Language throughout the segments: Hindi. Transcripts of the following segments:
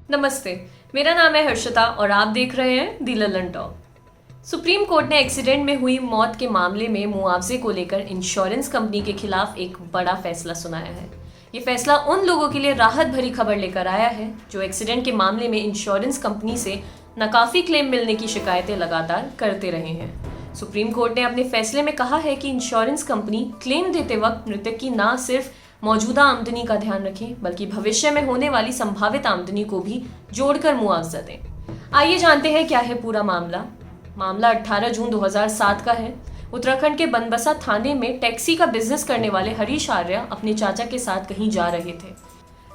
नमस्ते, मेरा नाम है हर्षिता और आप देख रहे हैं दी ललन टॉक। सुप्रीम कोर्ट ने एक्सीडेंट में हुई मौत के मामले में मुआवजे को लेकर इंश्योरेंस कंपनी के खिलाफ एक बड़ा फैसला सुनाया है। ये फैसला उन लोगों के लिए राहत भरी खबर लेकर आया है जो एक्सीडेंट के मामले में इंश्योरेंस कंपनी से नाकाफी क्लेम मिलने की शिकायतें लगातार करते रहे हैं। सुप्रीम कोर्ट ने अपने फैसले में कहा है कि इंश्योरेंस कंपनी क्लेम देते वक्त मृतक की न सिर्फ मौजूदा आमदनी का ध्यान रखें बल्कि भविष्य में होने वाली संभावित आमदनी को भी जोड़कर मुआवजा दें। आइए जानते हैं क्या है पूरा मामला 18 जून 2007 का है। उत्तराखंड के बनबसा थाने में टैक्सी का बिजनेस करने वाले हरीश आर्या अपने चाचा के साथ कहीं जा रहे थे।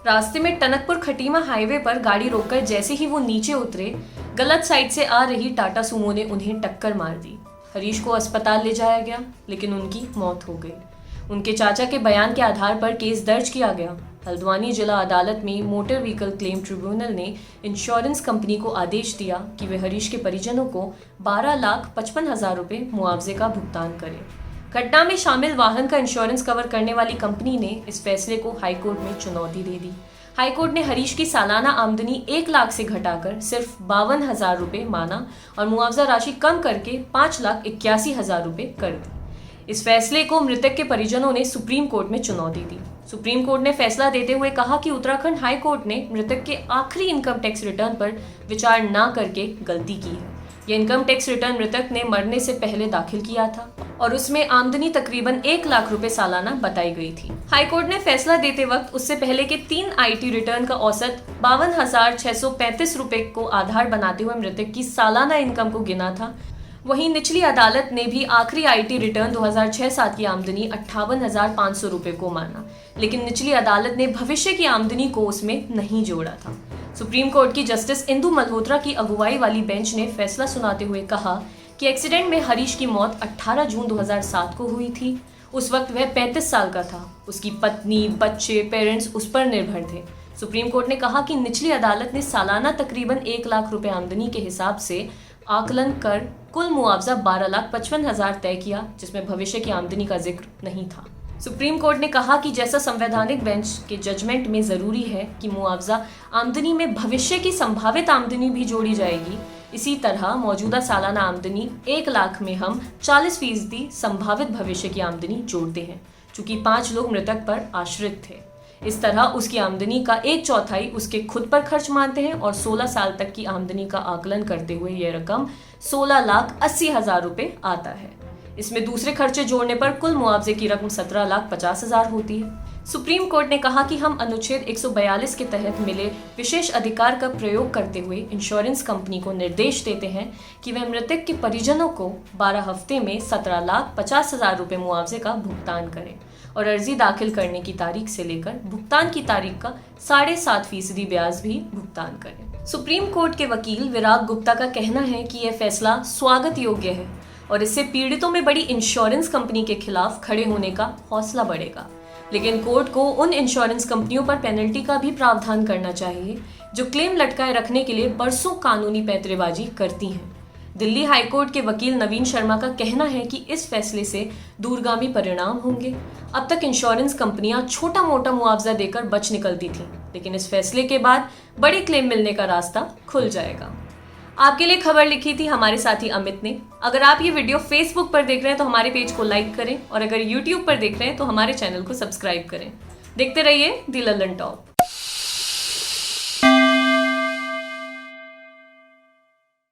रास्ते में टनकपुर खटीमा हाईवे पर गाड़ी रोककर जैसे ही वो नीचे उतरे, गलत साइड से आ रही टाटा सुमो ने उन्हें टक्कर मार दी। हरीश को अस्पताल ले जाया गया लेकिन उनकी मौत हो गई। उनके चाचा के बयान के आधार पर केस दर्ज किया गया। हल्द्वानी जिला अदालत में मोटर व्हीकल क्लेम ट्रिब्यूनल ने इंश्योरेंस कंपनी को आदेश दिया कि वे हरीश के परिजनों को 12,55,000 रुपये मुआवजे का भुगतान करें। घटना में शामिल वाहन का इंश्योरेंस कवर करने वाली कंपनी ने इस फैसले को हाईकोर्ट में चुनौती दे दी। हाईकोर्ट ने हरीश की सालाना आमदनी 1 लाख से घटाकर सिर्फ 52,000 रुपये माना और मुआवजा राशि कम करके 5,81,000 रुपये कर दी। इस फैसले को मृतक के परिजनों ने सुप्रीम कोर्ट में चुनौती दी। सुप्रीम कोर्ट ने फैसला देते हुए कहा कि उत्तराखंड हाई कोर्ट ने मृतक के आखिरी इनकम टैक्स रिटर्न पर विचार न करके गलती की है। यह इनकम टैक्स रिटर्न मृतक ने मरने से पहले दाखिल किया था और उसमें आमदनी तकरीबन 1 लाख रुपए सालाना बताई गई थी। हाईकोर्ट ने फैसला देते वक्त उससे पहले के 3 आईटी रिटर्न का औसत 52,635 रुपए को आधार बनाते हुए मृतक की सालाना इनकम को गिना था। वहीं निचली अदालत ने भी आखिरी आईटी रिटर्न 2006-07 की आमदनी 58,500 रुपए को माना, लेकिन निचली अदालत ने भविष्य की आमदनी को उसमें नहीं जोड़ा था। सुप्रीम कोर्ट की जस्टिस इंदु मल्होत्रा की अगुवाई वाली बेंच ने फैसला सुनाते हुए कहा कि एक्सीडेंट में हरीश की मौत 18 जून 2007 को हुई थी। उस वक्त वह 35 साल का था। उसकी पत्नी, बच्चे, पेरेंट्स उस पर निर्भर थे। सुप्रीम कोर्ट ने कहा कि निचली अदालत ने सालाना तकरीबन 1 लाख रुपए आमदनी के हिसाब से आकलन कर कुल मुआवजा 12,55,000 तय किया, जिसमें भविष्य की आमदनी का जिक्र नहीं था। सुप्रीम कोर्ट ने कहा कि जैसा संवैधानिक बेंच के जजमेंट में जरूरी है कि मुआवजा आमदनी में भविष्य की संभावित आमदनी भी जोड़ी जाएगी, इसी तरह मौजूदा सालाना आमदनी 1 लाख में हम 40% संभावित भविष्य की आमदनी जोड़ते हैं। चूंकि 5 लोग मृतक पर आश्रित थे, इस तरह उसकी आमदनी का 1/4 उसके खुद पर खर्च मानते हैं और 16 साल तक की आमदनी का आकलन करते हुए यह रकम 16,80,000 रुपये आता है। इसमें दूसरे खर्चे जोड़ने पर कुल मुआवजे की रकम 17,50,000 होती है। सुप्रीम कोर्ट ने कहा कि हम अनुच्छेद 142 के तहत मिले विशेष अधिकार का प्रयोग करते हुए इंश्योरेंस कंपनी को निर्देश देते हैं कि वह मृतक के परिजनों को 12 हफ्ते में 17,50,000 रुपये मुआवजे का भुगतान करें और अर्जी दाखिल करने की तारीख से लेकर भुगतान की तारीख का 7.5% ब्याज भी भुगतान करें। सुप्रीम कोर्ट के वकील विराग गुप्ता का कहना है कि यह फैसला स्वागत योग्य है और इससे पीड़ितों में बड़ी इंश्योरेंस कंपनी के खिलाफ खड़े होने का हौसला बढ़ेगा। लेकिन कोर्ट को उन इंश्योरेंस कंपनियों पर पेनल्टी का भी प्रावधान करना चाहिए जो क्लेम लटकाए रखने के लिए बरसों कानूनी पैंतरेबाजी करती हैं। दिल्ली हाईकोर्ट के वकील नवीन शर्मा का कहना है कि इस फैसले से दूरगामी परिणाम होंगे। अब तक इंश्योरेंस कंपनियां छोटा मोटा मुआवजा देकर बच निकलती थीं, लेकिन इस फैसले के बाद बड़े क्लेम मिलने का रास्ता खुल जाएगा। आपके लिए खबर लिखी थी हमारे साथी अमित ने। अगर आप ये वीडियो फेसबुक पर देख रहे हैं तो हमारे पेज को लाइक करें और अगर यूट्यूब पर देख रहे हैं तो हमारे चैनल को सब्सक्राइब करें। देखते रहिए दी ललन टॉक।